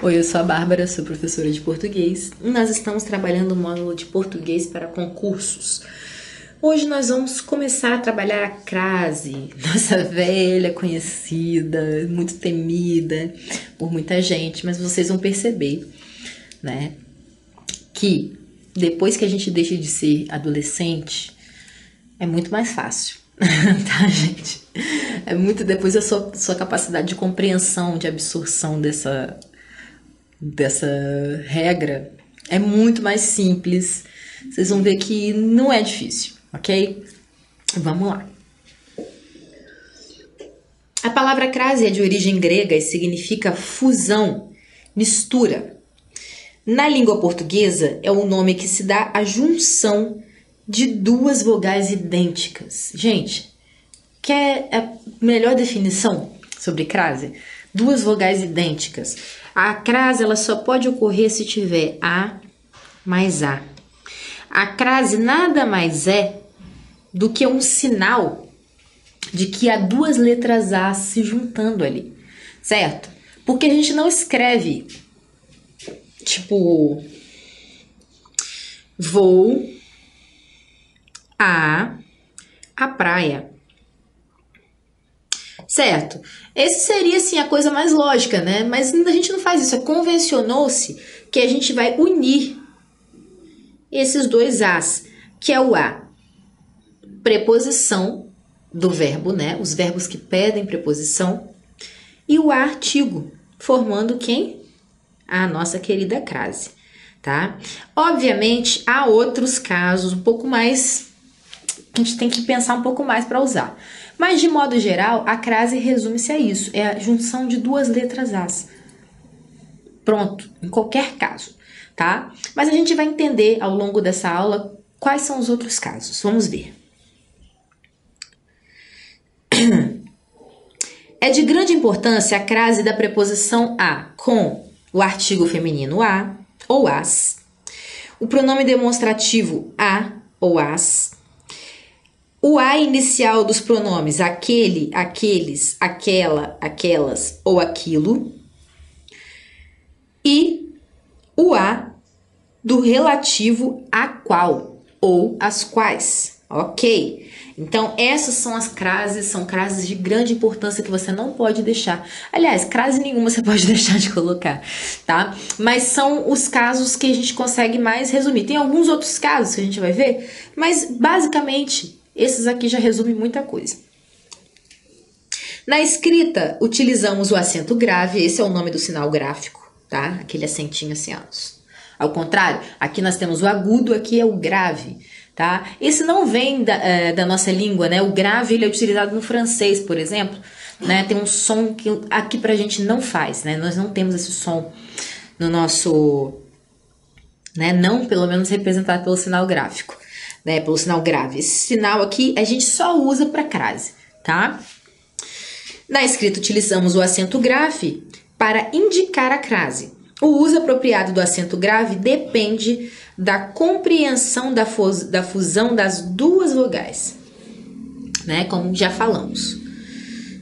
Oi, eu sou a Bárbara, sou professora de português e nós estamos trabalhando o módulo de português para concursos. Hoje nós vamos começar a trabalhar a crase, nossa velha conhecida, muito temida por muita gente, mas vocês vão perceber, né, que depois que a gente deixa de ser adolescente, é muito mais fácil, tá, gente? É muito depois a sua capacidade de compreensão, de absorção dessa regra é muito mais simples. Vocês vão ver que não é difícil, ok? Vamos lá. A palavra crase é de origem grega e significa fusão, mistura. Na língua portuguesa é o nome que se dá à junção de duas vogais idênticas. Gente, quer a melhor definição sobre crase? Duas vogais idênticas. A crase ela só pode ocorrer se tiver A mais A. A crase nada mais é do que um sinal de que há duas letras A se juntando ali, certo? Porque a gente não escreve, tipo, vou à praia. Certo? Esse seria, assim, a coisa mais lógica, né? Mas a gente não faz isso. Convencionou-se que a gente vai unir esses dois As, que é o A, preposição do verbo, né? Os verbos que pedem preposição, e o A artigo, formando quem? A nossa querida crase, tá? Obviamente, há outros casos um pouco mais... a gente tem que pensar um pouco mais para usar. Mas, de modo geral, a crase resume-se a isso. É a junção de duas letras As. Pronto, em qualquer caso, tá? Mas a gente vai entender ao longo dessa aula quais são os outros casos. Vamos ver. É de grande importância a crase da preposição a com o artigo feminino a ou as, o pronome demonstrativo a ou as, o A inicial dos pronomes aquele, aqueles, aquela, aquelas ou aquilo. E o A do relativo a qual ou as quais. Ok? Então, essas são as crases, são crases de grande importância que você não pode deixar. Aliás, crase nenhuma você pode deixar de colocar, tá? Mas são os casos que a gente consegue mais resumir. Tem alguns outros casos que a gente vai ver, mas basicamente... esses aqui já resumem muita coisa. Na escrita, utilizamos o acento grave, esse é o nome do sinal gráfico, tá? Aquele acentinho assim, ó. Ao contrário, aqui nós temos o agudo, aqui é o grave, tá? Esse não vem da nossa língua, né? O grave, ele é utilizado no francês, por exemplo, né? Tem um som que aqui pra gente não faz, né? Nós não temos esse som no nosso... né? Não, pelo menos, representado pelo sinal gráfico. Né, pelo sinal grave. Esse sinal aqui a gente só usa para crase, tá? Na escrita utilizamos o acento grave para indicar a crase. O uso apropriado do acento grave depende da compreensão da fusão das duas vogais, né? Como já falamos.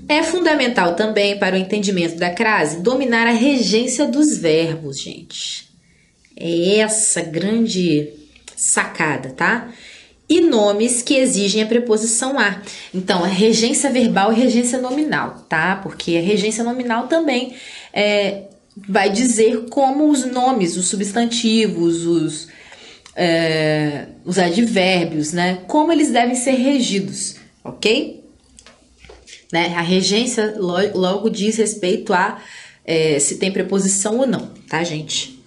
É fundamental também para o entendimento da crase dominar a regência dos verbos, gente. É essa grande sacada, tá? E nomes que exigem a preposição a. Então, a regência verbal e regência nominal, tá? Porque a regência nominal também vai dizer como os nomes, os substantivos, os advérbios, né? Como eles devem ser regidos, ok? Né? A regência logo diz respeito a se tem preposição ou não, tá, gente?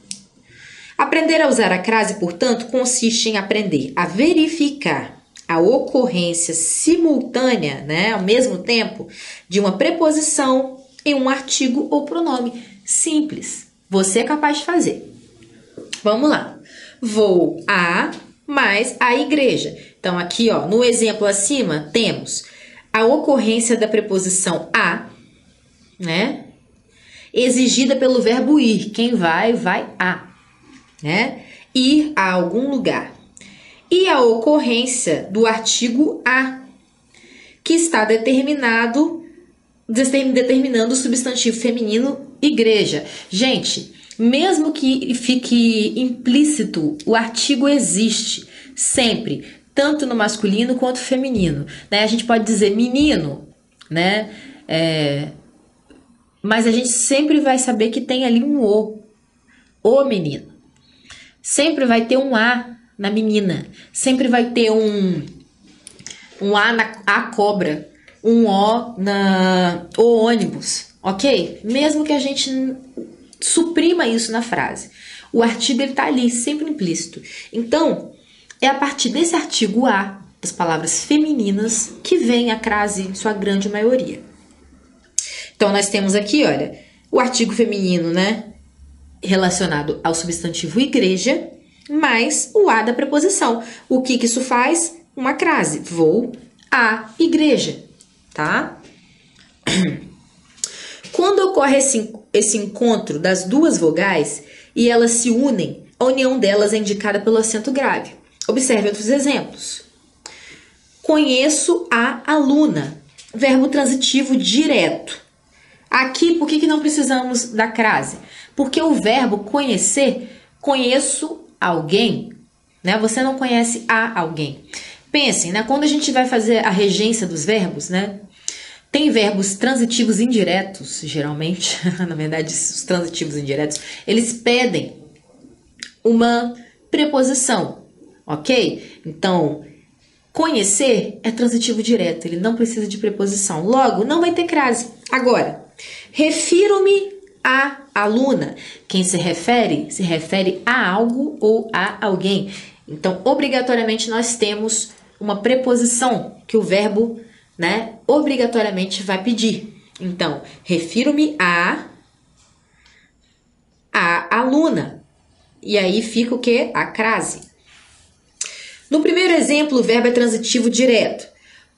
Aprender a usar a crase, portanto, consiste em aprender a verificar a ocorrência simultânea, né, ao mesmo tempo, de uma preposição em um artigo ou pronome. Simples. Você é capaz de fazer. Vamos lá. Vou mais a igreja. Então, aqui, ó, no exemplo acima, temos a ocorrência da preposição a, né, exigida pelo verbo ir. Quem vai a. Né? Ir a algum lugar. E a ocorrência do artigo a, que está determinando o substantivo feminino igreja. Gente, mesmo que fique implícito, o artigo existe sempre, tanto no masculino quanto no feminino, né? A gente pode dizer menino, né? Mas a gente sempre vai saber que tem ali um o menino. Sempre vai ter um A na menina, sempre vai ter um A na a cobra, um O na o ônibus, ok? Mesmo que a gente suprima isso na frase, o artigo ele tá ali, sempre implícito. Então, é a partir desse artigo A, das palavras femininas, que vem a crase em sua grande maioria. Então, nós temos aqui, olha, o artigo feminino, né? Relacionado ao substantivo igreja, mais o A da preposição. O que isso faz? Uma crase. Vou à igreja, tá? Quando ocorre esse encontro das duas vogais e elas se unem, a união delas é indicada pelo acento grave. Observe outros exemplos. Conheço a aluna. Verbo transitivo direto. Aqui, por que não precisamos da crase? Porque o verbo conhecer, conheço alguém, né? Você não conhece a alguém. Pensem, né? Quando a gente vai fazer a regência dos verbos, né? Tem verbos transitivos indiretos, geralmente, na verdade, os transitivos indiretos, eles pedem uma preposição, ok? Então, conhecer é transitivo direto, ele não precisa de preposição. Logo, não vai ter crase. Agora, refiro-me à aluna. Quem se refere a algo ou a alguém. Então, obrigatoriamente, nós temos uma preposição que o verbo, né, obrigatoriamente vai pedir. Então, refiro-me à aluna. E aí fica o quê? A crase. No primeiro exemplo, o verbo é transitivo direto.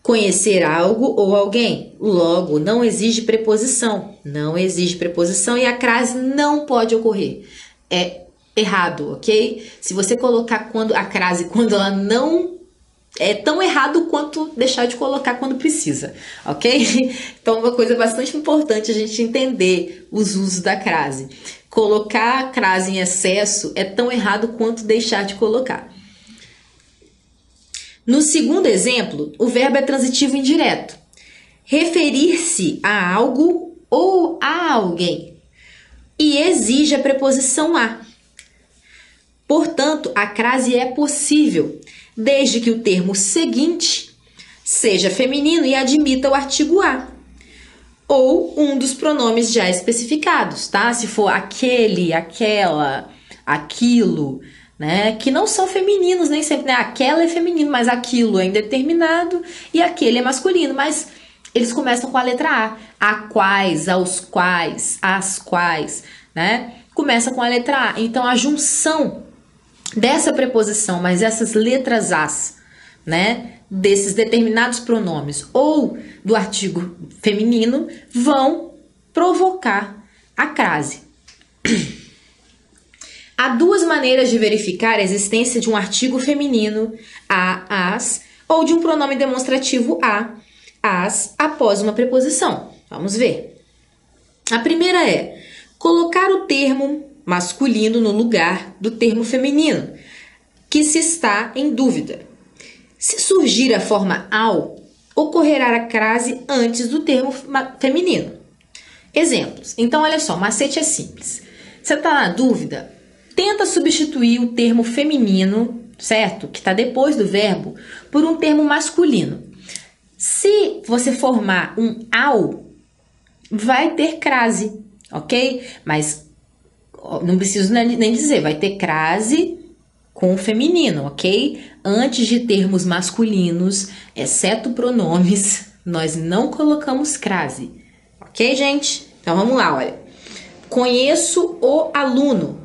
Conhecer algo ou alguém. Logo, não exige preposição. Não exige preposição e a crase não pode ocorrer. É errado, ok? Se você colocar a crase quando ela não... É tão errado quanto deixar de colocar quando precisa, ok? Então, uma coisa bastante importante a gente entender os usos da crase. Colocar a crase em excesso é tão errado quanto deixar de colocar. No segundo exemplo, o verbo é transitivo indireto. Referir-se a algo ou a alguém. E exige a preposição a. Portanto, a crase é possível, desde que o termo seguinte seja feminino e admita o artigo a. Ou um dos pronomes já especificados, tá? Se for aquele, aquela, aquilo, né? Que não são femininos nem sempre, né? Aquela é feminino, mas aquilo é indeterminado e aquele é masculino, mas eles começam com a letra A. A quais, aos quais, as quais, né? Começa com a letra A. Então, a junção dessa preposição, mas essas letras As, né? Desses determinados pronomes ou do artigo feminino vão provocar a crase. Há duas maneiras de verificar a existência de um artigo feminino, a, as, ou de um pronome demonstrativo a, as, após uma preposição. Vamos ver. A primeira é colocar o termo masculino no lugar do termo feminino, que se está em dúvida. Se surgir a forma ao, ocorrerá a crase antes do termo feminino. Exemplos. Então, olha só, o macete é simples. Você está na dúvida? Tenta substituir o termo feminino, certo? Que está depois do verbo, por um termo masculino. Se você formar um ao, vai ter crase, ok? Mas não preciso nem dizer, vai ter crase com o feminino, ok? Antes de termos masculinos, exceto pronomes, nós não colocamos crase, ok, gente? Então vamos lá, olha. Conheço o aluno.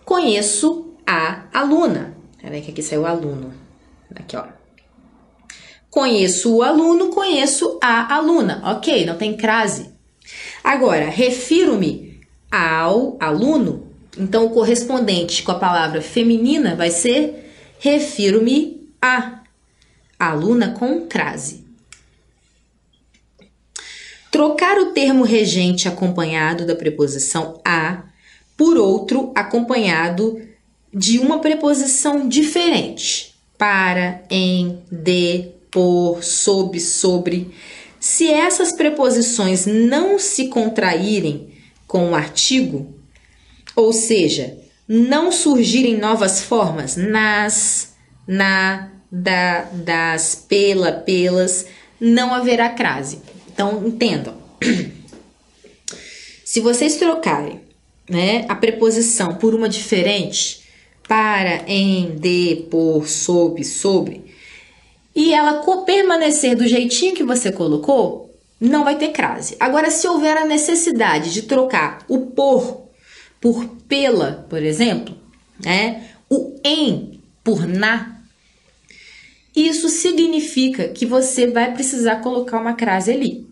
Conheço a aluna. Peraí que aqui saiu aluno. Aqui, ó. Conheço o aluno, conheço a aluna. Ok, não tem crase. Agora, refiro-me ao aluno. Então, o correspondente com a palavra feminina vai ser refiro-me a aluna com crase. Trocar o termo regente acompanhado da preposição a por outro acompanhado de uma preposição diferente. Para, em, de, por, sob, sobre. Se essas preposições não se contraírem com o artigo, ou seja, não surgirem novas formas, nas, na, da, das, pela, pelas, não haverá crase. Então, entendam. Se vocês trocarem, né, a preposição por uma diferente, para, em, de, por, sob, sobre, e ela permanecer do jeitinho que você colocou, não vai ter crase. Agora, se houver a necessidade de trocar o por pela, por exemplo, né, o em por na, isso significa que você vai precisar colocar uma crase ali.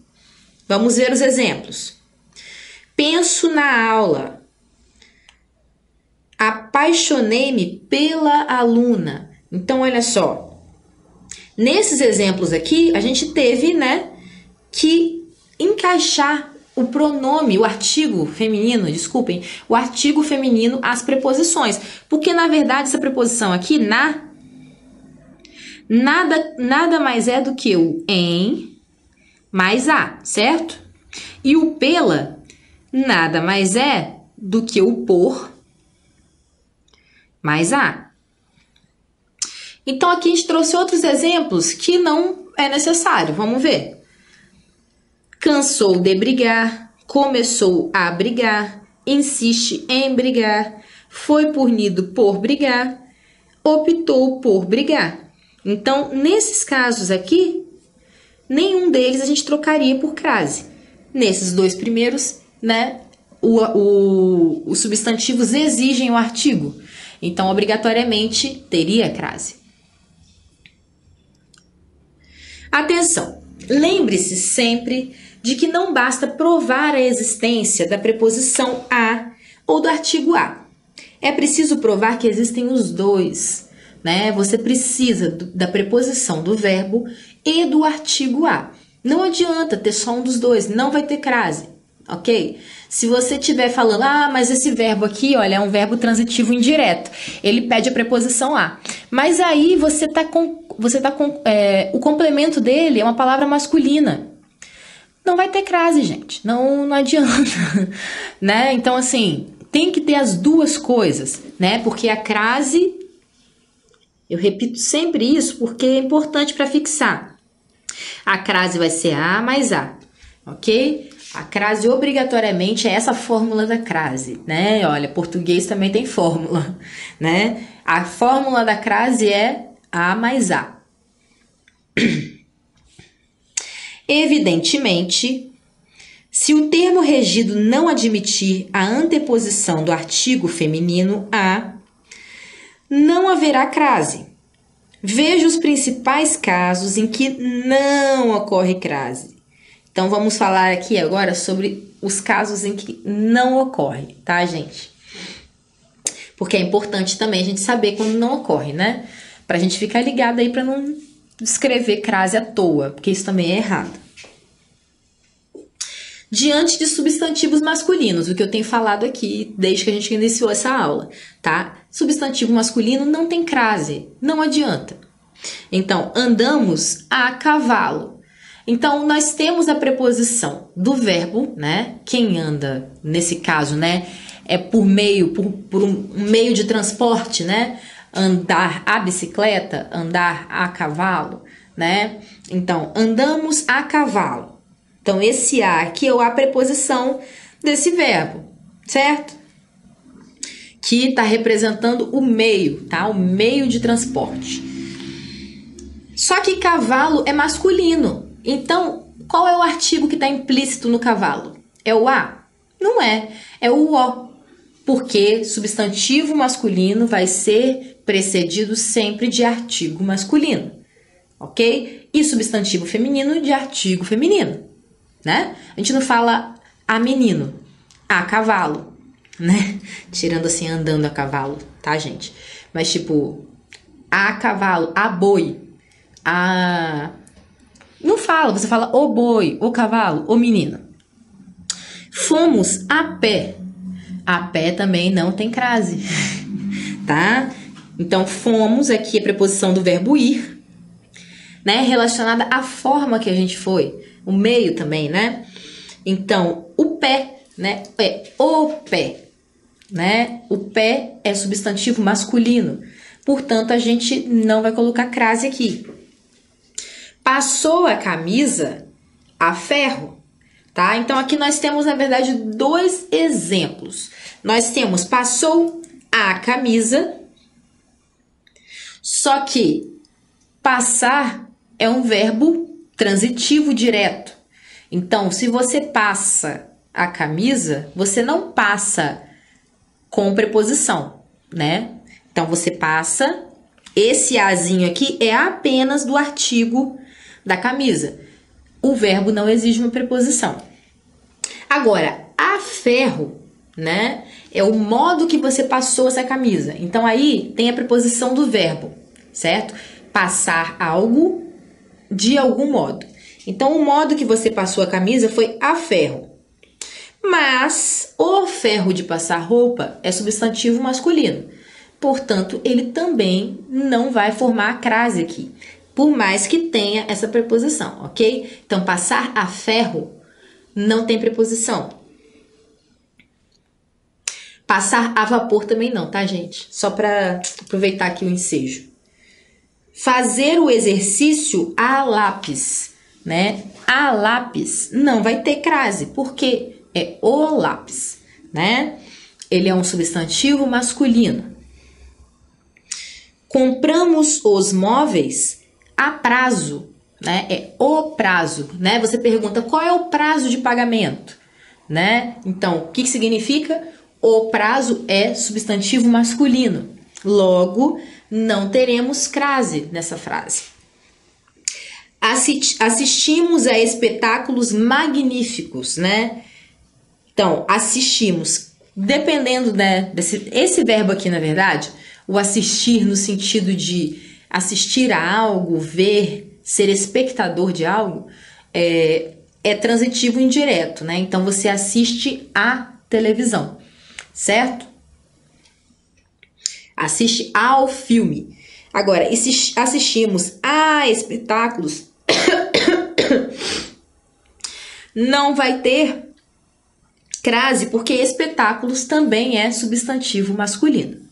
Vamos ver os exemplos. Penso na aula. Apaixonei-me pela aluna. Então, olha só. Nesses exemplos aqui, a gente teve, né, que encaixar o pronome, o artigo feminino, desculpem, o artigo feminino às preposições. Porque, na verdade, essa preposição aqui, na, nada mais é do que o em mais a, certo? E o pela nada mais é do que o por mais a. Então, aqui a gente trouxe outros exemplos que não é necessário. Vamos ver. Cansou de brigar, começou a brigar, insiste em brigar, foi punido por brigar, optou por brigar. Então, nesses casos aqui, nenhum deles a gente trocaria por crase. Nesses dois primeiros, né, os substantivos exigem o artigo. Então, obrigatoriamente, teria crase. Atenção! Lembre-se sempre de que não basta provar a existência da preposição a ou do artigo a. É preciso provar que existem os dois, né? Você precisa da preposição do verbo e do artigo a. Não adianta ter só um dos dois, não vai ter crase, ok? Se você estiver falando, mas esse verbo aqui, olha, é um verbo transitivo indireto, ele pede a preposição a. Mas aí o complemento dele é uma palavra masculina. Não vai ter crase, gente, não adianta, né? Então, assim, tem que ter as duas coisas, né? Porque a crase, eu repito sempre isso porque é importante para fixar. A crase vai ser a mais a, ok? A crase obrigatoriamente é essa fórmula da crase, né? Olha, português também tem fórmula, né? A fórmula da crase é a mais a. Evidentemente, se o termo regido não admitir a anteposição do artigo feminino a, não haverá crase. Veja os principais casos em que não ocorre crase. Então, vamos falar aqui agora sobre os casos em que não ocorre, tá, gente? Porque é importante também a gente saber quando não ocorre, né? Pra gente ficar ligado aí pra não escrever crase à toa, porque isso também é errado. Diante de substantivos masculinos, o que eu tenho falado aqui desde que a gente iniciou essa aula, tá? Substantivo masculino não tem crase, não adianta. Então, andamos a cavalo. Então, nós temos a preposição do verbo, né? Quem anda, nesse caso, né? É por um meio de transporte, né? Andar a bicicleta, andar a cavalo, né? Então, andamos a cavalo. Então, esse a aqui é a preposição desse verbo, certo? Que está representando o meio, tá? O meio de transporte. Só que cavalo é masculino. Então, qual é o artigo que está implícito no cavalo? É o a? Não é. É o o. Porque substantivo masculino vai ser precedido sempre de artigo masculino. Ok? E substantivo feminino de artigo feminino. Né? A gente não fala a menino, a cavalo, né? Tirando assim, andando a cavalo, tá, gente? Mas tipo, a cavalo, a boi, a... Não fala, você fala o boi, o cavalo, o menino. Fomos a pé. A pé também não tem crase, tá? Então, fomos aqui a preposição do verbo ir, né? Relacionada à forma que a gente foi. O meio também, né? Então, o pé, né? É o pé, né? O pé é substantivo masculino. Portanto, a gente não vai colocar crase aqui. Passou a camisa a ferro, tá? Então, aqui nós temos, na verdade, dois exemplos. Nós temos passou a camisa, só que passar é um verbo transitivo direto. Então, se você passa a camisa, você não passa com preposição, né? Então, você passa, esse azinho aqui é apenas do artigo da camisa. O verbo não exige uma preposição. Agora, a ferro, né? É o modo que você passou essa camisa. Então, aí tem a preposição do verbo, certo? Passar algo de algum modo. Então, o modo que você passou a camisa foi a ferro. Mas o ferro de passar roupa é substantivo masculino. Portanto, ele também não vai formar a crase aqui, por mais que tenha essa preposição, ok? Então, passar a ferro não tem preposição. Passar a vapor também não, tá, gente? Só para aproveitar aqui o ensejo. Fazer o exercício a lápis, né? A lápis não vai ter crase, porque é o lápis, né? Ele é um substantivo masculino. Compramos os móveis a prazo, né? É o prazo, né? Você pergunta qual é o prazo de pagamento, né? Então, o que significa? O prazo é substantivo masculino. Logo, não teremos crase nessa frase. Assistimos a espetáculos magníficos, né? Então, assistimos, dependendo, né, esse verbo aqui, na verdade, o assistir no sentido de assistir a algo, ver, ser espectador de algo, é transitivo indireto, né? Então, você assiste à televisão, certo? Assiste ao filme. Agora, assistimos a espetáculos, não vai ter crase, porque espetáculos também é substantivo masculino.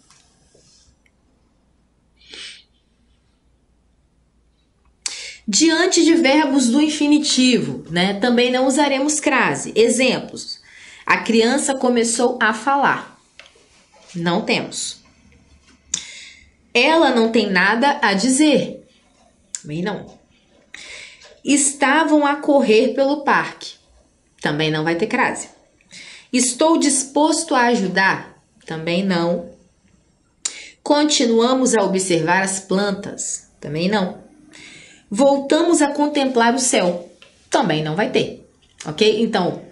Diante de verbos do infinitivo, né, também não usaremos crase. Exemplos: a criança começou a falar. Não temos. Ela não tem nada a dizer. Também não. Estavam a correr pelo parque. Também não vai ter crase. Estou disposto a ajudar. Também não. Continuamos a observar as plantas. Também não. Voltamos a contemplar o céu. Também não vai ter. Ok? Então,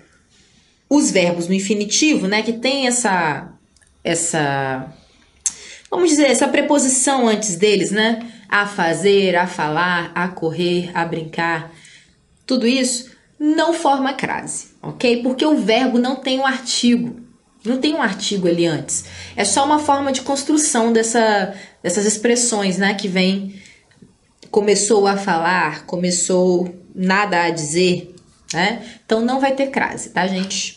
os verbos no infinitivo, né, que tem essa vamos dizer, essa preposição antes deles, né? A fazer, a falar, a correr, a brincar. Tudo isso não forma crase, ok? Porque o verbo não tem um artigo. Não tem um artigo ali antes. É só uma forma de construção dessas expressões, né? Que vem, começou a falar, começou nada a dizer, né? Então não vai ter crase, tá, gente?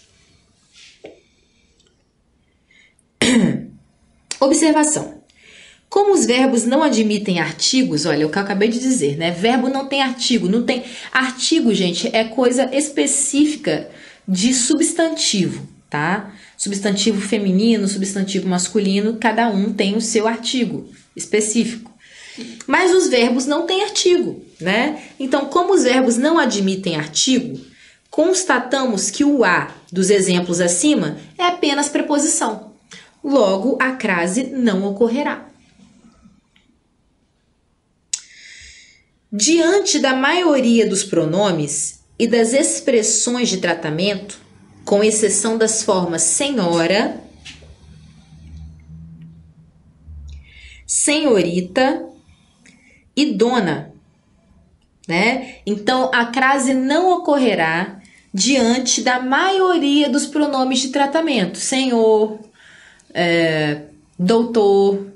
Observação. Como os verbos não admitem artigos, olha, o que eu acabei de dizer, né? Verbo não tem artigo, não tem... Artigo, gente, é coisa específica de substantivo, tá? Substantivo feminino, substantivo masculino, cada um tem o seu artigo específico. Mas os verbos não têm artigo, né? Então, como os verbos não admitem artigo, constatamos que o a dos exemplos acima é apenas preposição. Logo, a crase não ocorrerá. Diante da maioria dos pronomes e das expressões de tratamento, com exceção das formas senhora, senhorita e dona, né? Então, a crase não ocorrerá diante da maioria dos pronomes de tratamento. Senhor, doutor,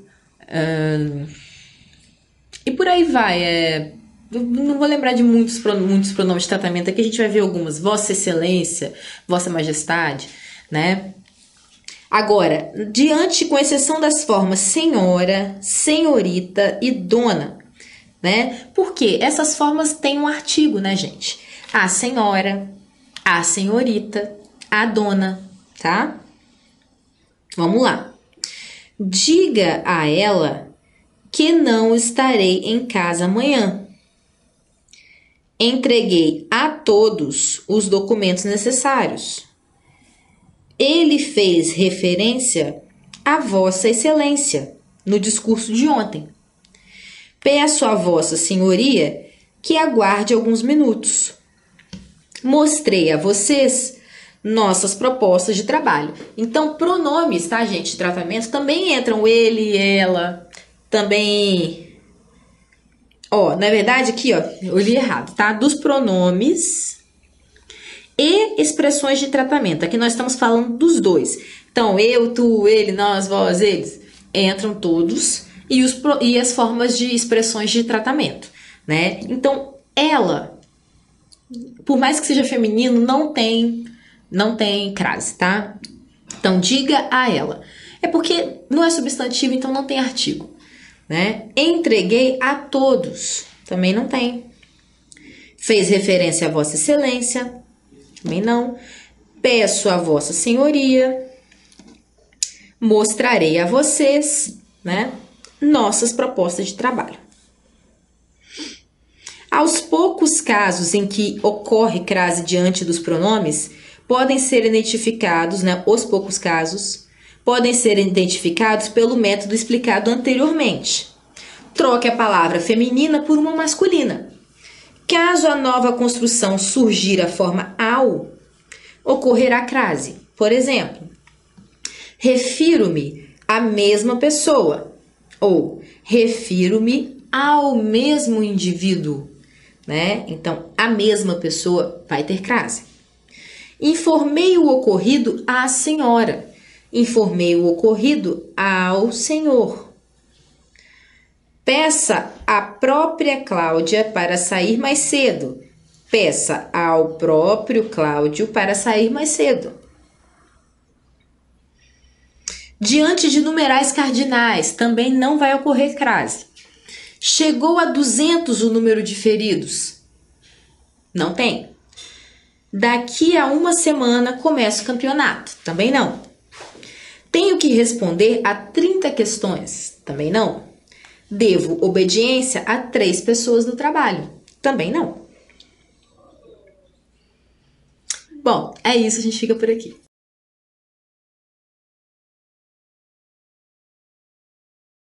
e por aí vai. Eu não vou lembrar de muitos pronomes de tratamento. Aqui a gente vai ver algumas. Vossa Excelência, Vossa Majestade, né? Agora, com exceção das formas senhora, senhorita e dona, né? Porque essas formas têm um artigo, né, gente? A senhora, a senhorita, a dona, tá? Vamos lá. Diga a ela que não estarei em casa amanhã. Entreguei a todos os documentos necessários. Ele fez referência a Vossa Excelência no discurso de ontem. Peço a Vossa Senhoria que aguarde alguns minutos. Mostrei a vocês nossas propostas de trabalho. Então, pronomes, tá, gente, de tratamento também entram ele, ela, também. Na verdade, aqui, eu li errado, tá? Dos pronomes e expressões de tratamento. Aqui nós estamos falando dos dois. Então, eu, tu, ele, nós, vós, eles, entram todos e as formas de expressões de tratamento, né? Então, ela, por mais que seja feminino, não tem crase, tá? Então, diga a ela. É porque não é substantivo, então não tem artigo, né? Entreguei a todos, também não tem. Fez referência a Vossa Excelência, também não. Peço a Vossa Senhoria, mostrarei a vocês, né, nossas propostas de trabalho. Aos poucos casos em que ocorre crase diante dos pronomes, podem ser identificados, né, os poucos casos, podem ser identificados pelo método explicado anteriormente. Troque a palavra feminina por uma masculina. Caso a nova construção surgir a forma ao, ocorrerá crase. Por exemplo, refiro-me à mesma pessoa ou refiro-me ao mesmo indivíduo, né? Então, a mesma pessoa vai ter crase. Informei o ocorrido à senhora. Informei o ocorrido ao senhor. Peça à própria Cláudia para sair mais cedo. Peça ao próprio Cláudio para sair mais cedo. Diante de numerais cardinais, também não vai ocorrer crase. Chegou a 200 o número de feridos? Não tem. Daqui a uma semana começa o campeonato? Também não. Tenho que responder a 30 questões? Também não. Devo obediência a 3 pessoas no trabalho? Também não. Bom, é isso, a gente fica por aqui.